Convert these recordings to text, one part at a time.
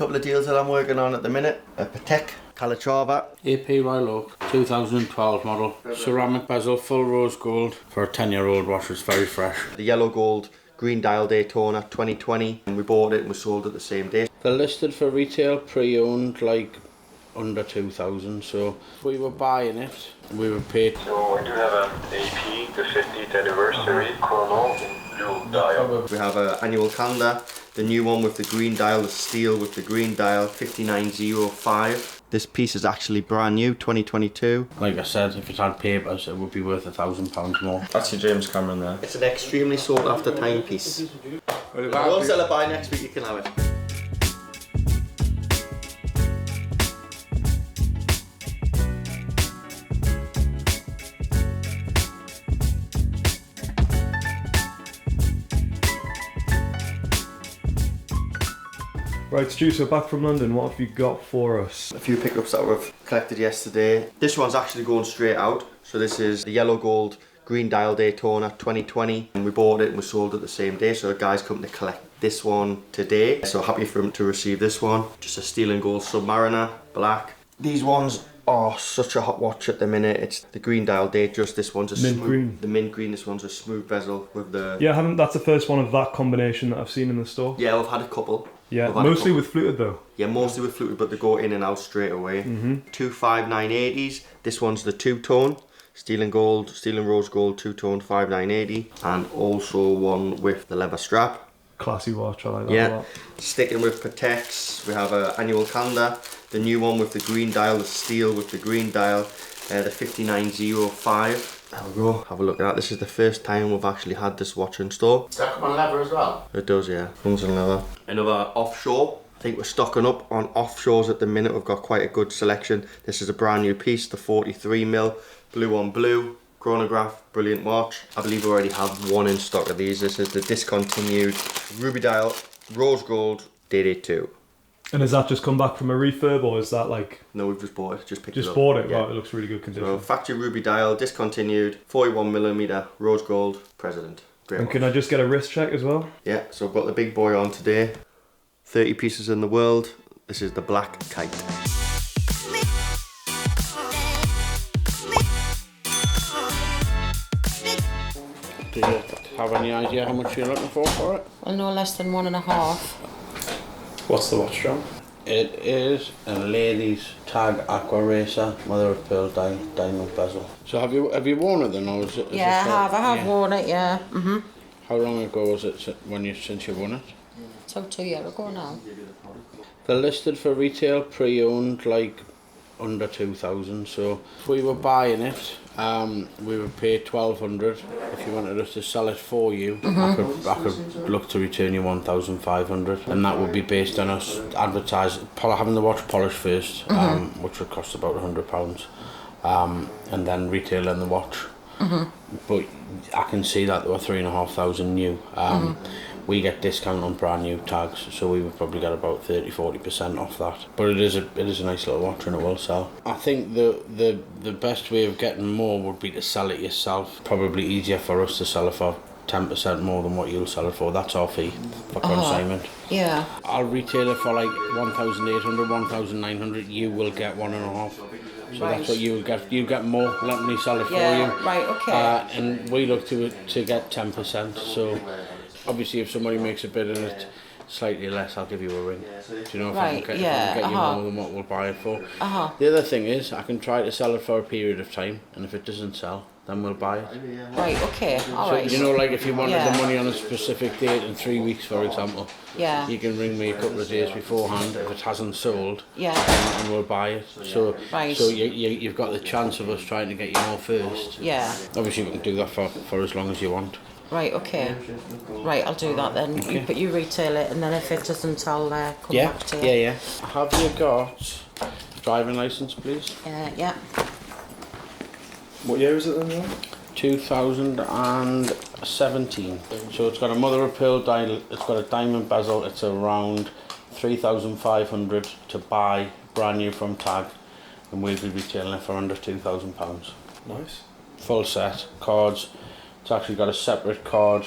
couple of deals that I'm working on at the minute. A Patek Calatrava. AP Royal Oak, 2012 model. Ceramic bezel, full rose gold for a 10-year-old watch. It's very fresh. The yellow gold green dial Daytona 2020. And we bought it and we sold it the same day. They're listed for retail, pre-owned, like under 2,000. So if we were buying it, we would pay. So we do have an AP, the 50th anniversary chrono in blue dial. We have an annual calendar, the new one with the green dial, the steel with the green dial, 5905. This piece is actually brand new, 2022. Like I said, if it had papers, it would be worth £1,000 more. That's your James Cameron there. It's an extremely sought after timepiece. If you won't sell it by next week, you can have it. Right, Stu, so back from London, what have you got for us? A few pickups that we've collected yesterday. This one's actually going straight out. So this is the yellow gold green dial Daytona 2020. And we bought it and we sold it the same day. So the guy's come to collect this one today. So happy for him to receive this one. Just a steel and gold Submariner, black. These ones are such a hot watch at the minute. It's the green dial Datejust. This one's a mint smooth green. The mint green. This one's a smooth bezel with the. Yeah, that's the first one of that combination that I've seen in the store. Yeah, we've had a couple. Yeah, mostly with fluted though. Yeah, mostly with fluted, but they go in and out straight away. 25980s. This one's the two-tone, steel and gold, steel and rose gold, two-tone 5980, and also one with the leather strap. Classy watch, I like that a Yeah. lot. Sticking with Pateks, we have an annual calendar, the new one with the green dial, the steel with the green dial, the 5905. There we go. Have a look at that. This is the first time we've actually had this watch in store. Does that come on leather as well? It does, yeah. Comes in leather. Another offshore. I think we're stocking up on offshores at the minute. We've got quite a good selection. This is a brand new piece, the 43 mil, blue on blue, chronograph, brilliant watch. I believe we already have one in stock of these. This is the discontinued ruby dial, rose gold, Day-Day-2. And has that just come back from a refurb, or is that like... No, we've just bought it, just picked it up. Just bought it? Yeah. Right, it looks really good condition. So factory ruby dial, discontinued, 41mm, rose gold, President. Great And watch. can I just get a wrist check as well? Yeah, so I've got the big boy on today. 30 pieces in the world. This is the Black Kite. Do you have any idea how much you're looking for it? Well, no less than 1.5. What's the watch, John? It is a lady's Patek Aquaracer, mother of pearl diamond bezel. So have you worn it then, or is it? Yeah, I have worn it, yeah. How long ago was it since you won it? So 2 years ago now. They're listed for retail, pre-owned, like under 2,000. So if we were buying it, we would pay 1,200. If you wanted us to sell it for you, I could look to return you 1,500, and that would be based on us having the watch polished first, which would cost about £100, and then retailing the watch. But I can see that there were 3,500 new. We get discount on brand new tags, so we would probably get about 30-40% off that. But it is a nice little watch, and it will sell. I think the best way of getting more would be to sell it yourself. Probably easier for us to sell it for 10% more than what you'll sell it for. That's our fee for consignment. Yeah. I'll retail it for like 1,800, 1,900. You will get 1.5. So that's what you would get. You get more. Let me sell it for you. Right. Okay. And we look to get 10%. So obviously, if somebody makes a bid and it's slightly less, I'll give you a ring. Do you know if I can get you more than what we'll buy it for? The other thing is, I can try to sell it for a period of time, and if it doesn't sell, then we'll buy it. Right. Okay. All right. You know, like if you wanted the money on a specific date in 3 weeks, for example. Yeah. You can ring me a couple of days beforehand if it hasn't sold. Yeah. And we'll buy it. So you've got the chance of us trying to get you more first. Yeah. Obviously, we can do that for as long as you want. Right, okay. Right, I'll do that then. Okay. But you retail it, and then if it doesn't, I'll come back to you. Yeah. Have you got driving licence, please? Yeah. What year is it then, John? 2017. So it's got a mother of pearl dial, it's got a diamond bezel, it's around 3,500 to buy, brand new from Tag, and we'll be retailing it for under £2,000. Nice. Full set, cards. It's actually got a separate card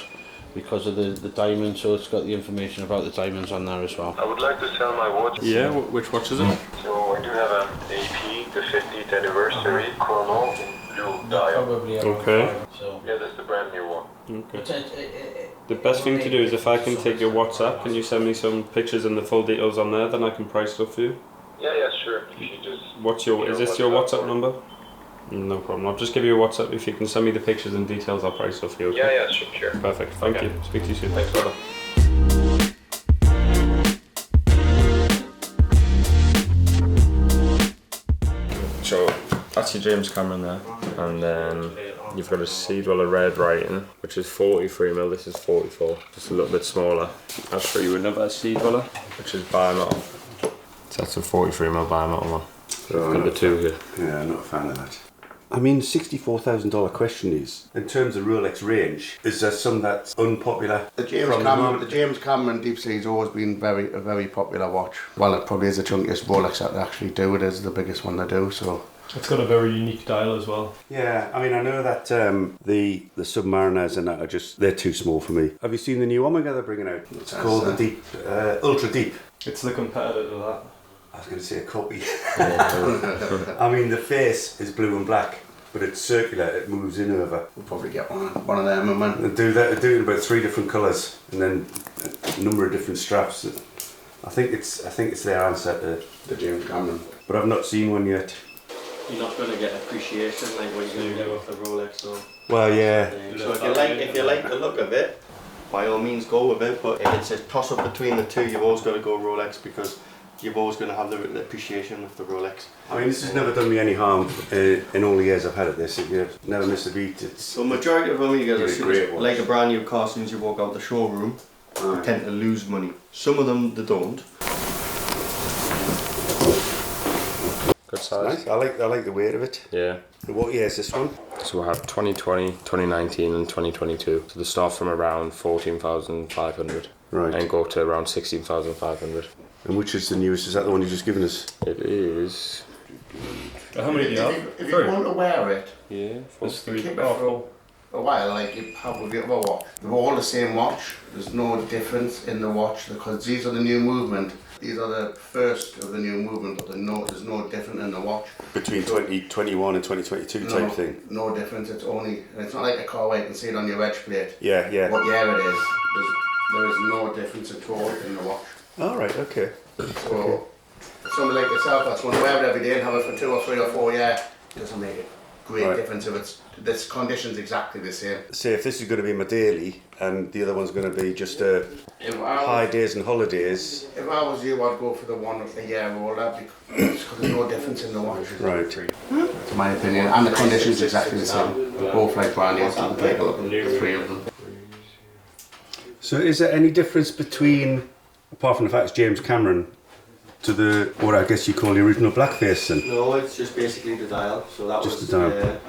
because of the diamond, so it's got the information about the diamonds on there as well. I would like to sell my watch. Yeah, which watch is it? So I do have an AP, the 50th anniversary chrono in blue dial. Probably Okay. so. Yeah, that's the brand new one. Okay. The best thing to do is if I can take your WhatsApp, can you send me some pictures and the full details on there, then I can price it up for you? Yeah, sure. If you just... What's your, is this your WhatsApp number? No problem, I'll just give you a WhatsApp. If you can send me the pictures and details, I'll price it up for you. Okay? Yeah, sure. Perfect, thank you. Speak to you soon. Thanks, brother. So that's your James Cameron there, and then you've got a Sea Dweller red writing, which is 43mm, this is 44, just a little bit smaller. I'll show you another Sea Dweller, which is bimetal. So that's a 43mm bimetal one. So I've got the two here. Yeah, I'm not a fan of that. I mean, $64,000 question is, in terms of Rolex range, is there some that's unpopular? The James Cameron Deepsea has always been a very popular watch. Well, it probably is the chunkiest Rolex that they actually do. It is the biggest one they do, so... It's got a very unique dial as well. Yeah, I mean, I know that the Submariners and that are just, they're too small for me. Have you seen the new Omega they're bringing out? It's called the Deep, Ultra Deep. It's the competitor to that. I was going to say a copy. I mean, the face is blue and black, but it's circular, it moves in over. We'll probably get one of them, man. They do that, they do it in about 3 different colours, and then a number of different straps. I think it's their answer to The James Cameron. but I've not seen one yet. You're not going to get appreciation like what you're going to get off the Rolex. So. Well, yeah. So if you like the look of it, by all means go with it. But if it's a toss up between the two, you've always got to go Rolex because you're always going to have the appreciation of the Rolex. I mean, this has never done me any harm in all the years I've had it. This, you've never missed a beat. So majority of them, you guys Really great are like a brand new car. As soon as you walk out the showroom, you tend to lose money. Some of them they don't. Good size. Nice. I like the weight of it. Yeah. What year is this one? So we'll have 2020, 2019 and 2022. So they start from around 14,500 Right. and go up to around 16,500. And which is the newest? Is that the one you've just given us? It is... How many do you have? If you want to wear it, Yeah, There's keep 3. it for a while, like you have with your other watch. They're all the same watch. There's no difference in the watch because these are the new movement. These are the first of the new movement, but there's no different in the watch. Between 2021 and 2022 type thing? No difference, it's not like a car where you can see it on your edge plate. Yeah, yeah. What year it is. There is no difference at all in the watch. Alright, okay. So, for somebody like yourself that's going to wear it every day and have it for 2 or 3 or 4 years, it doesn't make a great difference if this condition's exactly the same. Say if this is going to be my daily and the other one's going to be just high days and holidays. If I was you, I'd go for the one a year older because there's no difference in the watch. Right. That's my opinion. And the condition's exactly the same. They're both like brand new, so you can take a look at the 3 of them. So is there any difference between, apart from the fact it's James Cameron, to the, what I guess you call the original blackface then? No, it's just basically the dial. So that Just was the dial.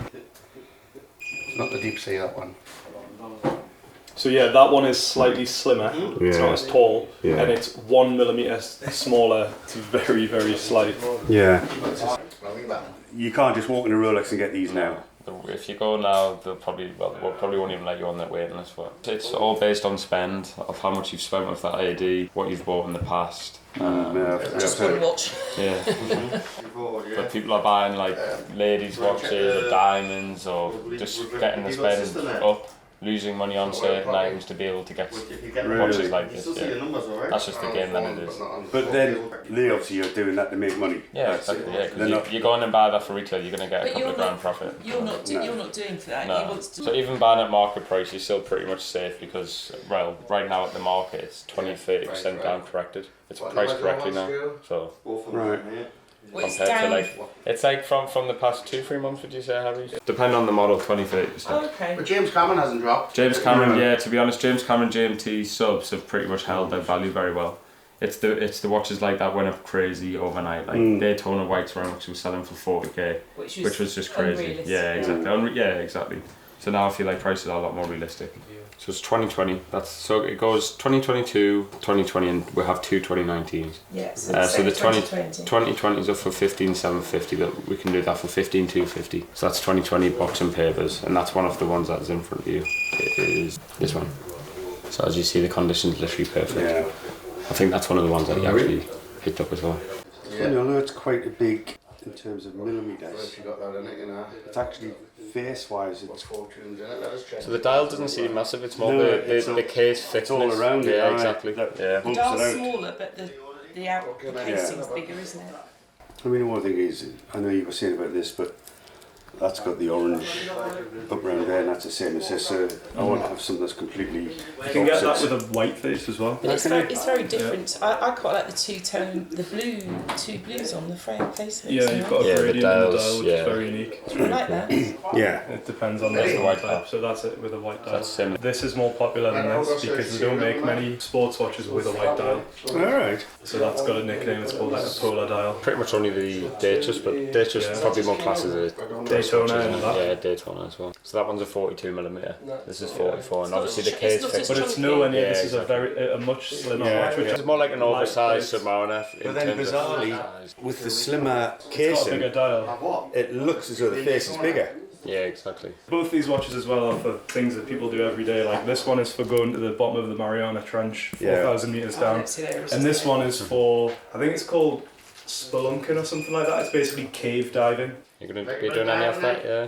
It's not the Deepsea, that one. So yeah, that one is slightly slimmer. It's not as tall, Yeah. and it's 1mm smaller. It's very, very slight. Yeah. You can't just walk in a Rolex and get these now. If you go now, they'll probably won't even let you on that waiting list. But it's all based on spend, of how much you've spent with that AD, what you've bought in the past. Just one watch. Yeah. But people are buying like ladies' watches or diamonds or just getting the spend up, losing money on certain items to be able to get watches like this. Yeah. That's just the game that it is. But then they obviously are doing that to make money. Yeah, exactly. Yeah, because you go in and buy that for retail, you're going to get a couple of grand profit. You're not doing for that. No. So even buying at market price, you're still pretty much safe because, well, right now at the market it's 20-30% down corrected. It's priced correctly now. So Right. compared to like, it's like from the past 2-3 months, would you say, Harry? Depending on the model, 20-30%. Oh, okay. But James Cameron hasn't dropped. James Cameron, yeah, to be honest, James Cameron GMT subs have pretty much held their value very well. It's the watches like that went up crazy overnight. Like Daytona White's Ring, which was selling for 40k, which was just crazy. Unrealistic. Yeah, exactly. Yeah, exactly. So now I feel like prices are a lot more realistic. So it's 2020. So it goes 2022, 2020, and we'll have 2 2019s. Yes. So the 2020 is up for 15,750, but we can do that for 15,250. So that's 2020 box and papers, and that's one of the ones that's in front of you. It is this one. So as you see, the condition's literally perfect. Yeah. I think that's one of the ones that he actually picked up as well. Yeah. Although it's quite a big in terms of millimetres. You got that in it, you know. It's actually face-wise. It's Fortunes in it. Let us check. So the dial doesn't seem massive. It's more No, the case thickness. it's all around it. Yeah, Aye. exactly. That Yeah. bumps Dial's it out. smaller, but the casing's bigger, isn't it? I mean, one thing is, I know you were saying about this, but that's got the orange up round there, and that's the same as this. So I want to have something that's completely. You can get that with a white face as well. But it's very different. I quite like the two blues on the frame faces. Yeah, you've got a Yeah, the gradient on the dials, dial, which yeah. is very unique. I like that. Yeah. It depends on That's the the white type, dial. so that's it with a white dial. That's similar. This is more popular than this because they don't make many sports watches with a white dial. All right. So that's got a nickname, it's called like a polar dial. Pretty much only the Datejust, but Datejust is probably more classed as a Daytona and that. Yeah, Daytona as well. So that one's a 42mm. This is 44, and obviously the case not thick. as But it's nowhere near, Yeah, this is a much slimmer watch. Which It's is more like an oversized lightweight. Submariner. in But then terms of bizarrely, size. with the slimmer It's got a casing, bigger dial. it looks as though the face is bigger. Yeah, exactly. Both these watches as well are for things that people do every day. Like this one is for going to the bottom of the Mariana Trench, 4,000 metres down. And this one is for, I think it's called spelunking or something like that. It's basically cave diving. You're going to be doing any of that, yeah?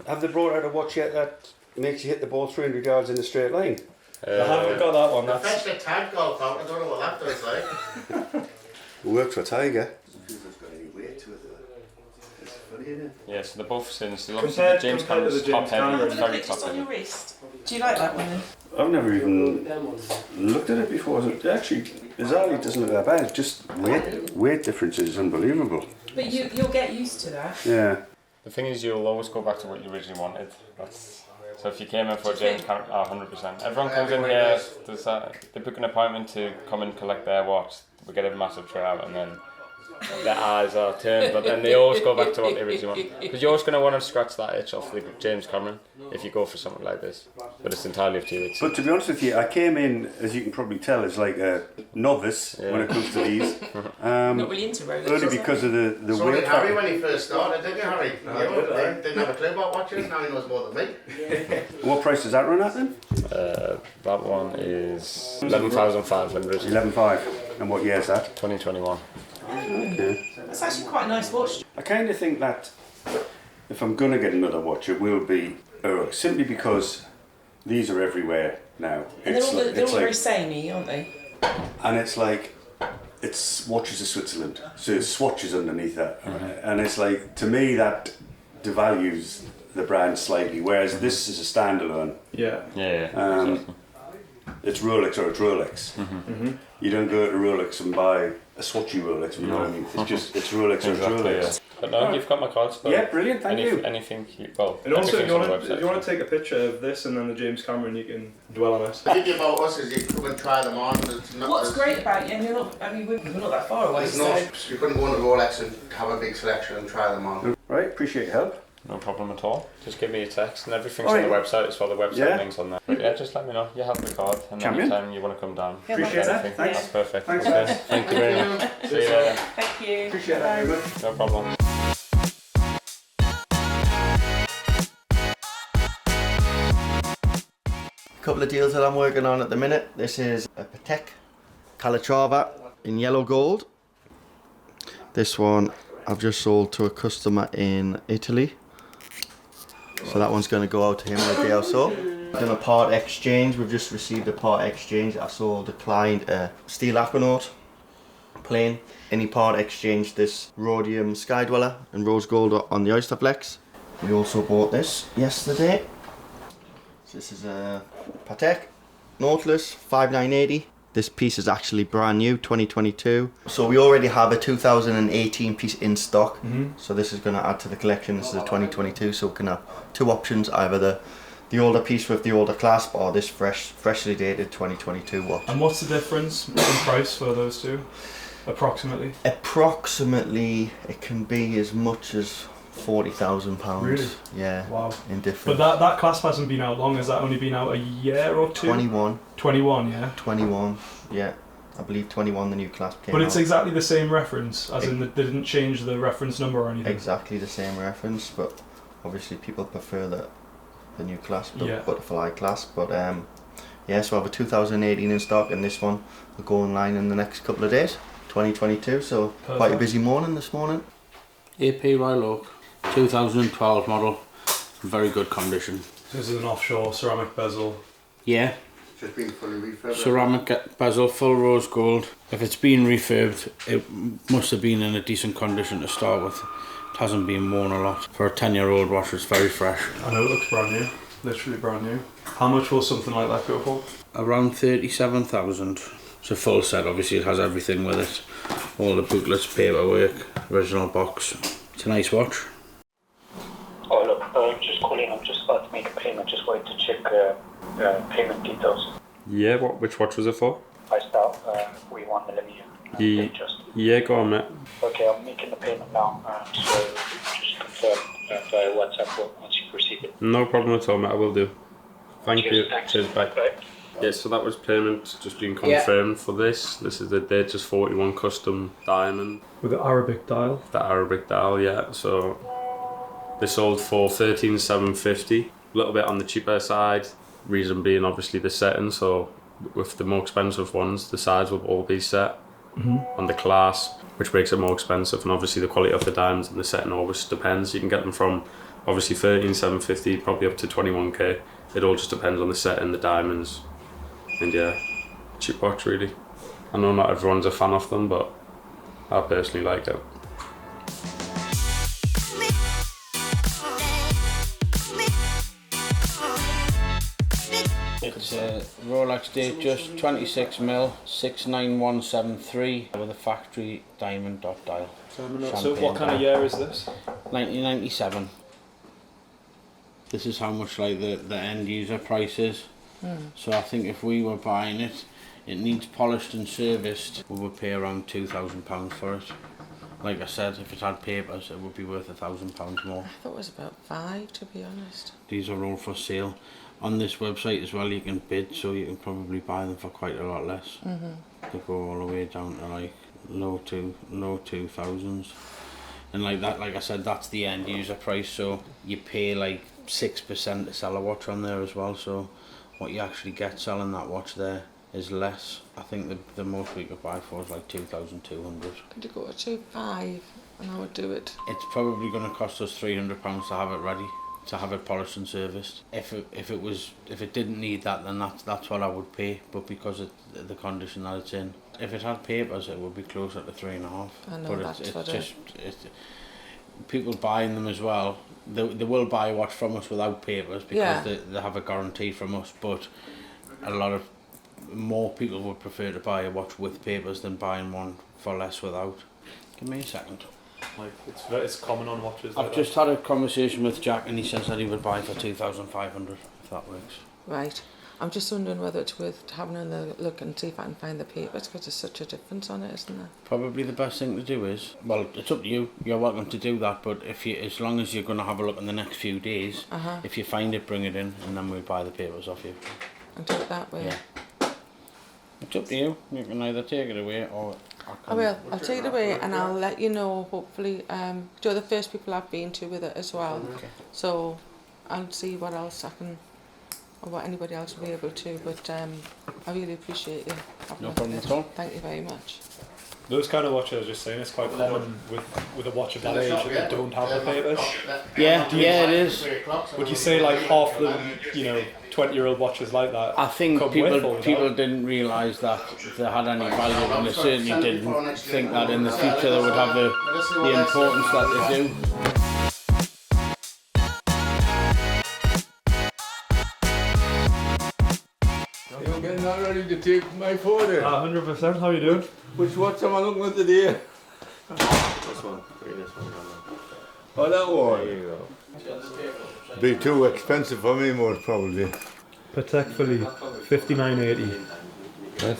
Have they brought out a watch yet that makes you hit the ball 300 yards in a straight line? I haven't got that one. I That's, fetched a tag golf out. I don't know what that does like. Worked for Tiger. Yeah, so they're both sins. So obviously the James compared to Cameron's the top James heavy, Cameron. it's Look at very it just top on your heavy. wrist. Do you like that one? I've never even looked at it before. It actually, bizarrely, it doesn't look that bad. It's just weight difference is unbelievable. But you'll get used to that. Yeah. The thing is, you'll always go back to what you originally wanted. So if you came in for a James Cameron, 100%. Everyone comes in here, they book an appointment to come and collect their watch. We get a massive tray out, and then their eyes are turned, but then they always go back to what they originally want. Because you're always going to want to scratch that itch off the James Cameron if you go for something like this. But it's entirely up to you. But to be honest with you, I came in, as you can probably tell, as like a novice when it comes to these. Not really into Rolex. Only because of the So weight did Harry factor. when he first started, didn't you, Harry? He didn't have a clue about watches, now he knows more than me. What price does that run at then? That one is 11,500. 11.5. And what year is that? 2021. Okay. That's actually quite a nice watch. I kind of think that if I'm going to get another watch, it will be Rolex, simply because these are everywhere now. And they're all very samey, aren't they? And it's like, it's watches of Switzerland, so it's swatches underneath that. And it's like, to me, that devalues the brand slightly, whereas this is a standalone. yeah. Exactly. It's Rolex or it's Rolex. You don't go to Rolex and buy a swatchy Rolex, you know what I mean? It's just, it's Rolex or it's Rolex. Yeah. But no, you've got my cards. So Yeah, brilliant, thank you. Anything, well, And also, everything's on the if you want website. to take a picture of this and then the James Cameron, you can dwell on it. The thing about us is you come and try them on. What's great about you, and we're not that far away, There's so... no, you couldn't go into Rolex and have a big selection and try them on. Right, appreciate your help. No problem at all. Just give me a text, and everything's Alright. on the website. It's all the website Yeah. links on there. But yeah, just let me know. You have the card, and Champion. anytime you want to come down. Appreciate that. anything, Thanks. That's perfect. Thanks, Okay. guys. Thank you very much. See you later. Thank you. Appreciate that very much. No problem. Couple of deals that I'm working on at the minute. This is a Patek Calatrava in yellow gold. This one I've just sold to a customer in Italy. So that one's going to go out to him in a day or so. Done a part exchange. We've just received a part exchange. I sold a client a steel Aquanaut plane. Any part exchange this rhodium Sky Dweller and rose gold on the Oyster Flex. We also bought this yesterday. So this is a Patek Nautilus 5980. This piece is actually brand new, 2022. So we already have a 2018 piece in stock. So this is going to add to the collection. This is a 2022, so we can have two options: either the older piece with the older clasp, or this freshly dated 2022 watch. And what's the difference in price for those two, approximately? Approximately, it can be as much as £40,000. Really? Yeah. Wow. In different. But that clasp hasn't been out long. Has that only been out a year or two? 21. 21, yeah. 21. Yeah. I believe 21 the new clasp came But it's out. exactly the same reference, as in they didn't change the reference number or anything. Exactly the same reference, but obviously people prefer the the new clasp, the Yeah. butterfly clasp. But yeah, so I have a 2018 in stock, and this one will go online in the next couple of days, 2022. So quite a busy morning this morning. AP Royal Oak, 2012 model, very good condition. This is an offshore ceramic bezel. Yeah. Just been fully refurbished. Ceramic bezel, full rose gold. If it's been refurbed, it must have been in a decent condition to start with. It hasn't been worn a lot. For a 10-year-old watch, it's very fresh. I know it looks brand new, literally brand new. How much will something like that go for? Around 37,000. It's a full set, obviously it has everything with it. All the booklets, paperwork, original box. It's a nice watch. Oh look, I'm just calling, I'm just about to make a payment, just wanted to check payment details. Yeah, which watch was it for? I start we 1 millimeter. Datejust. Yeah, go on, mate. Okay, I'm making the payment now, so just confirm via WhatsApp once you've received it. No problem at all, mate, I will do. Thank Cheers, you. thanks. Cheers, bye. Bye. Yeah, so that was payment just being confirmed for this. This is the Datejust 41 custom diamond. With the Arabic dial. The Arabic dial, yeah. So they sold for 13,750. A little bit on the cheaper side. Reason being obviously the setting. So with the more expensive ones, the sides will all be set on the clasp, which makes it more expensive. And obviously the quality of the diamonds and the setting always depends. You can get them from obviously 13,750 probably up to 21k. It all just depends on the setting, the diamonds, and yeah, cheap watch really. I know not everyone's a fan of them, but I personally like it. It's a Rolex Datejust 26 mil 69173 with a factory diamond dot dial. So what kind of year is this? 1997. This is how much like the end user price is. So I think if we were buying it, it needs polished and serviced. We would pay around £2,000 for it. Like I said, if it had papers, it would be worth £1,000 more. I thought it was about 5, to be honest. These are all for sale. On this website as well, you can bid, so you can probably buy them for quite a lot less. They go all the way down to like low 2000s. And like that, like I said, that's the end user price. So you pay like 6% to sell a watch on there as well. So what you actually get selling that watch there is less. I think the most we could buy for is like 2,200. Could you go to 2.5 and I would do it? It's probably going to cost us £300 to have it ready, to have it polished and serviced. If it didn't need that, then that's what I would pay. But because of the condition that it's in, if it had papers, it would be closer to 3.5. I know, but that's it's what just people buying them as well. They will buy a watch from us without papers because they have a guarantee from us. But a lot of more people would prefer to buy a watch with papers than buying one for less without. Give me a second. Like it's common on watches. I've just had a conversation with Jack and he says that he would buy for 2,500 if that works. Right. I'm just wondering whether it's worth having a look and see if I can find the papers, because there's such a difference on it, isn't there? Probably the best thing to do is, well, it's up to you. You're welcome to do that, but as long as you're going to have a look in the next few days, if you find it, bring it in, and then we'll buy the papers off you. And do it that way. Yeah. It's up to you. You can either take it away or I will. I'll take it away and I'll let you know. Hopefully, you're the first people I've been to with it as well. Okay. So I'll see what else I can, or what anybody else will be able to. But I really appreciate you having No a problem at all. Thank you very much. Those kind of watches, I was just saying, it's quite common with a watch of that age that they don't have the papers. Yeah, it is. Would you say like half the 20-year-old watches like that? I think come people with or without? didn't realise that they had any value, and they certainly didn't think that in the future they would have the importance that they do. You're getting that ready to take my photo. 100%. How are you doing? Which watch am I looking at today? This one. This one. Oh, that one. There you go. Be too expensive for me, most probably. Patek Philippe, 5980. Yes.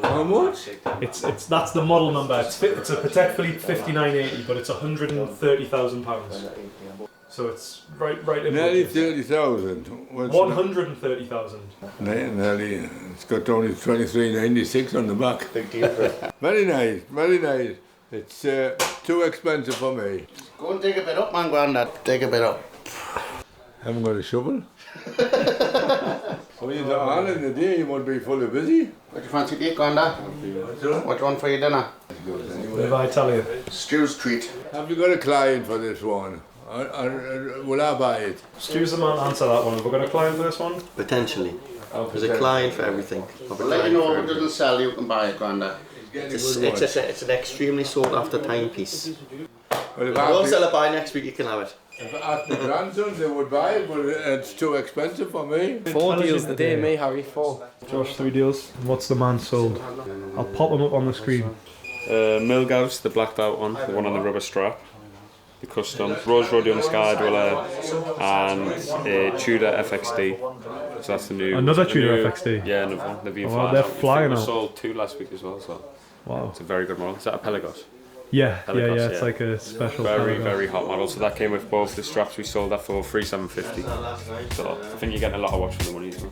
How much? It's that's the model number. It's a Patek Philippe 5980, but it's £130,000. So it's right in. Nearly 30,000. 130,000. Nearly. It's got only 23.96 on the back. Big deal for it. Very nice, very nice. It's too expensive for me. Go and dig a bit up, man, Grandad. Dig a bit up. Haven't got a shovel. When you're on in the day, you must be fully busy. What do you fancy to eat, Granda? What do you want for your dinner? What did I tell you? Stew's treat. Have you got a client for this one? Will I buy it? Stu's the man to answer that one. Have we got a client for this one? Potentially. There's a client for everything. We'll let you know if it doesn't sell, you can buy it, Granda. It's an extremely sought after timepiece. Well, If I don't sell it by next week, you can have it. If I asked my grandsons, they would buy it, but it's too expensive for me. 4 deals a day, me, Harry, 4. Josh, 3 deals. What's the man sold? I'll pop them up on the screen. Mille, the blacked out one, the one on the rubber strap. The custom. Rose Rhodium Sky Dweller and a Tudor FXD. So that's the new. Another Tudor FXD? Yeah, another one. They've been wow, they're flying out. We sold 2 last week as well, so. Wow. It's a very good model. Is that a Pelagos? Yeah, it's like a special. Very hot model. So that came with both the straps. We sold that for $3,750. So I think you're getting a lot of watch for the money as well.